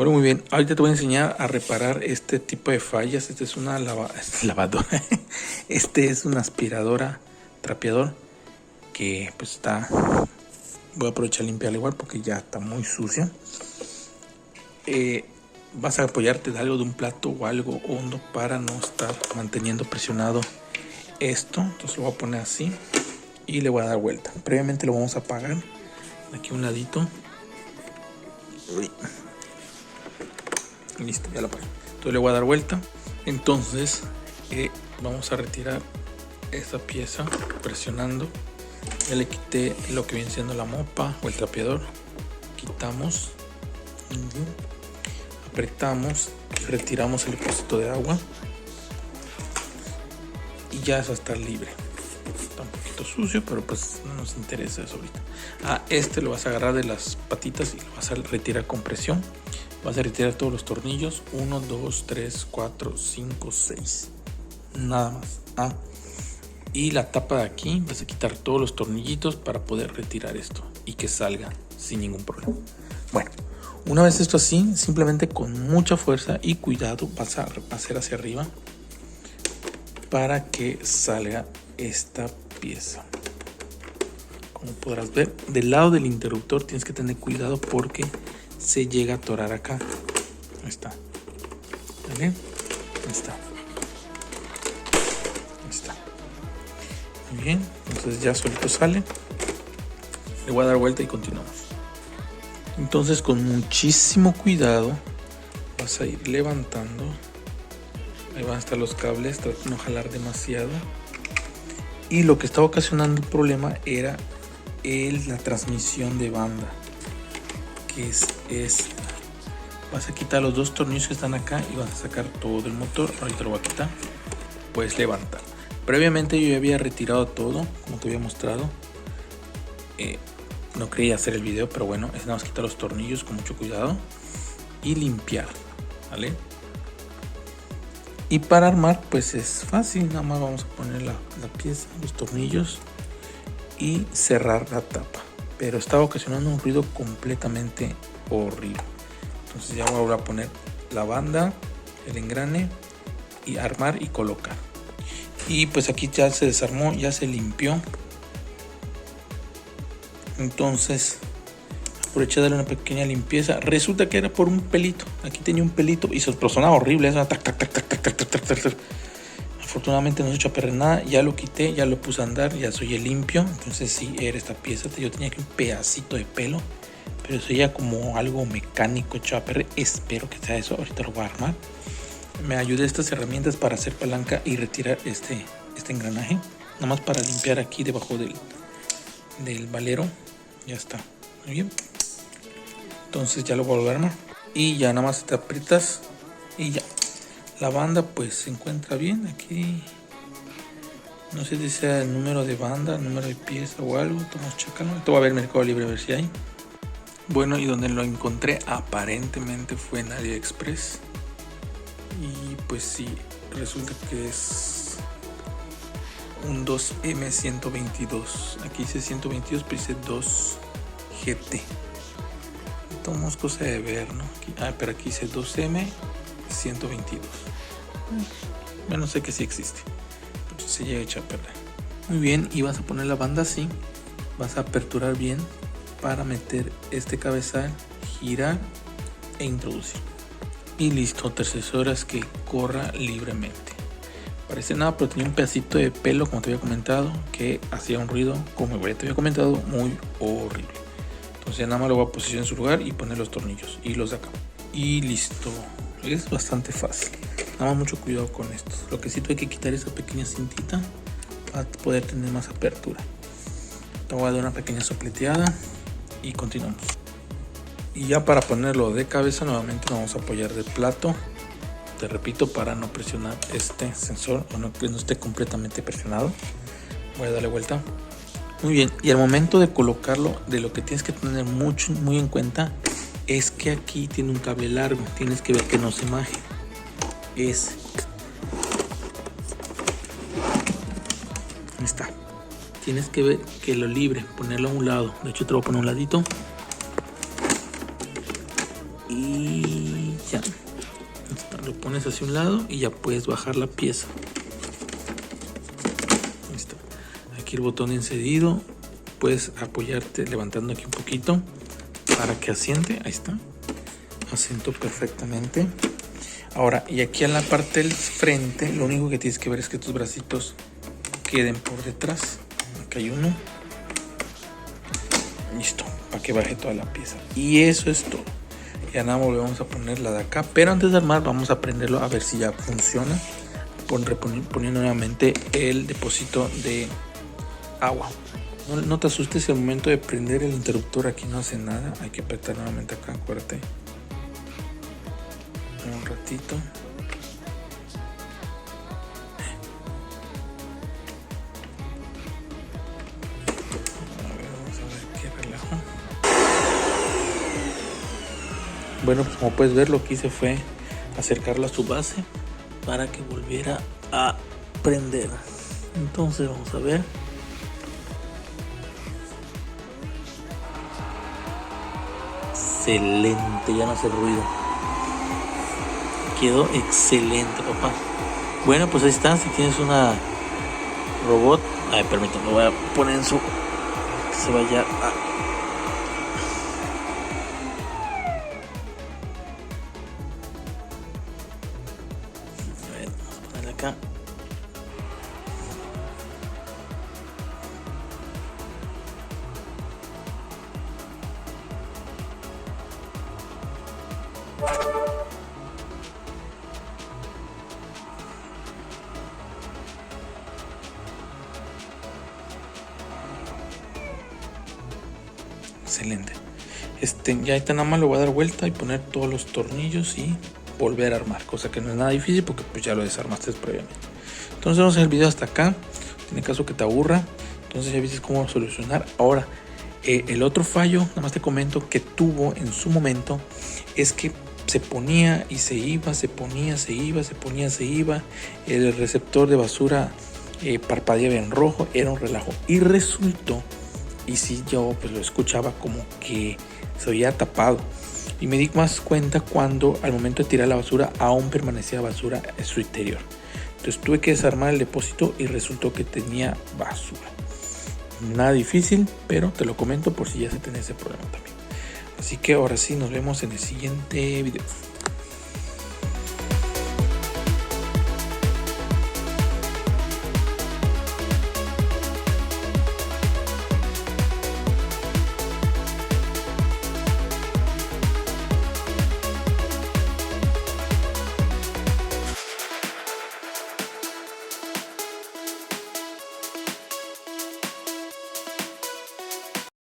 Bueno, muy bien. Ahorita te voy a enseñar a reparar este tipo de fallas. Este es una lavadora. Este es una aspiradora, trapeador, que pues está... Voy a aprovechar a limpiarla igual porque ya está muy sucia. Vas a apoyarte de algo, de un plato o algo hondo para no estar manteniendo presionado esto. Entonces lo voy a poner así y le voy a dar vuelta. Previamente lo vamos a apagar. Aquí a un ladito. Uy. Listo, ya lo apagué. Entonces le voy a dar vuelta. Entonces vamos a retirar esta pieza presionando. Ya le quité lo que viene siendo la mopa o el trapeador. Quitamos, apretamos y retiramos el depósito de agua. Y ya eso está libre. Está un poquito sucio, pero pues no nos interesa eso ahorita. Este lo vas a agarrar de las patitas y lo vas a retirar con presión. Vas a retirar todos los tornillos. 1, 2, 3, 4, 5, 6. Nada más. Y la tapa de aquí, vas a quitar todos los tornillitos para poder retirar esto y que salga sin ningún problema. Bueno, una vez esto así, simplemente con mucha fuerza y cuidado vas a hacer hacia arriba para que salga esta pieza. Como podrás ver, del lado del interruptor tienes que tener cuidado porque se llega a atorar acá. Ahí está. ¿Vale? Ahí está. Ahí está. Muy bien. Entonces ya solito sale. Le voy a dar vuelta y continuamos. Entonces con muchísimo cuidado vas a ir levantando. Ahí van a estar los cables. Trata de no jalar demasiado. Y lo que estaba ocasionando el problema era la transmisión de banda, que es esta. Vas a quitar los dos tornillos que están acá y vas a sacar todo el motor. Ahorita lo voy a quitar. Puedes levantar. Previamente yo ya había retirado todo, como te había mostrado. No quería hacer el video, pero bueno, es nada más quitar los tornillos con mucho cuidado y limpiar, ¿vale? Y para armar pues es fácil, nada más vamos a poner la pieza, los tornillos y cerrar la tapa. Pero estaba ocasionando un ruido completamente horrible. Entonces ya voy a volver a poner la banda, el engrane y armar y colocar. Y pues aquí ya se desarmó, ya se limpió. Entonces aproveché de darle una pequeña limpieza. Resulta que era por un pelito. Aquí tenía un pelito y pero sonaba horrible. Tac, tac, tac, tac, tac, tac, tac, tac, tac. Afortunadamente no se echó a perder nada. Ya lo quité, ya lo puse a andar, ya soy limpio. Entonces sí, era esta pieza. Yo tenía aquí un pedacito de pelo, pero eso ya como algo mecánico echado a perder. Espero que sea eso. Ahorita lo voy a armar. Me ayudé estas herramientas para hacer palanca y retirar este engranaje. Nada más para limpiar aquí debajo del valero. Ya está. Muy bien. Entonces ya lo vuelvo a armar. Y ya nada más te aprietas y ya. La banda pues se encuentra bien. Aquí no sé si sea el número de banda, el número de pieza o algo. Vamos a checarlo. Esto va a ver Mercado Libre a ver si hay. Bueno, y donde lo encontré aparentemente fue en AliExpress. Y pues sí, resulta que es un 2M122. Aquí dice 122, pero dice 2GT. Tomamos cosa de ver, ¿no? Pero aquí dice 2M122. Bueno, sé que sí existe, pero se llega a echar a perder. Muy bien, y vas a poner la banda así. Vas a aperturar bien para meter este cabezal, girar e introducir. Y listo, 3 horas que corra libremente. Parece nada, pero tenía un pedacito de pelo, como te había comentado, que hacía un ruido, como te había comentado, muy horrible. Entonces nada más lo voy a posicionar en su lugar y poner los tornillos y los de acá. Y listo. Es bastante fácil. Nada más mucho cuidado con esto. Lo que sí hay que quitar esa pequeña cintita para poder tener más apertura. Te voy a dar una pequeña sopleteada y continuamos. Y ya para ponerlo de cabeza nuevamente nos vamos a apoyar del plato. Te repito, para no presionar este sensor o que no esté completamente presionado. Voy a darle vuelta. Muy bien, y al momento de colocarlo, de lo que tienes que tener muy en cuenta es que aquí tiene un cable largo. Tienes que ver que no se maje. Ahí está. Tienes que ver que lo libre, ponerlo a un lado. De hecho te lo voy a poner a un ladito. y ya. Lo pones hacia un lado y ya puedes bajar la pieza. Ahí está. Aquí el botón encendido. Puedes apoyarte levantando aquí un poquito para que asiente. Ahí está. Asentó perfectamente. Ahora, y aquí en la parte del frente, lo único que tienes que ver es que tus bracitos queden por detrás. Acá hay uno. Listo, para que baje toda la pieza. Y eso es todo. Ya nada, volvemos a poner la de acá. Pero antes de armar, vamos a prenderlo a ver si ya funciona. Poniendo nuevamente el depósito de agua. No te asustes si al momento de prender el interruptor aquí no hace nada. Hay que apretar nuevamente acá, acuérdate. Un ratito. Vamos a ver qué relajo. Bueno, pues como puedes ver, lo que hice fue acercarla a su base para que volviera a prender. Entonces vamos a ver. Excelente, ya no hace ruido. Quedó excelente, papá. Bueno, pues ahí está. Si tienes una robot, permítame, lo voy a poner en su, que se vaya a... ver, vamos a ponerle acá. Excelente. Ya ahorita nada más lo voy a dar vuelta y poner todos los tornillos y volver a armar, cosa que no es nada difícil porque pues ya lo desarmaste previamente. Entonces vamos a hacer el video hasta acá. En caso que te aburra, entonces ya viste cómo solucionar. Ahora, el otro fallo, nada más te comento, que tuvo en su momento es que se ponía y se iba, se ponía, se iba, se ponía, se iba. El receptor de basura parpadeaba en rojo, era un relajo. Y resultó, y si yo pues lo escuchaba como que se oía tapado. Y me di más cuenta cuando al momento de tirar la basura aún permanecía basura en su interior. Entonces tuve que desarmar el depósito y resultó que tenía basura. Nada difícil, pero te lo comento por si ya se tenía ese problema también. Así que ahora sí, nos vemos en el siguiente video.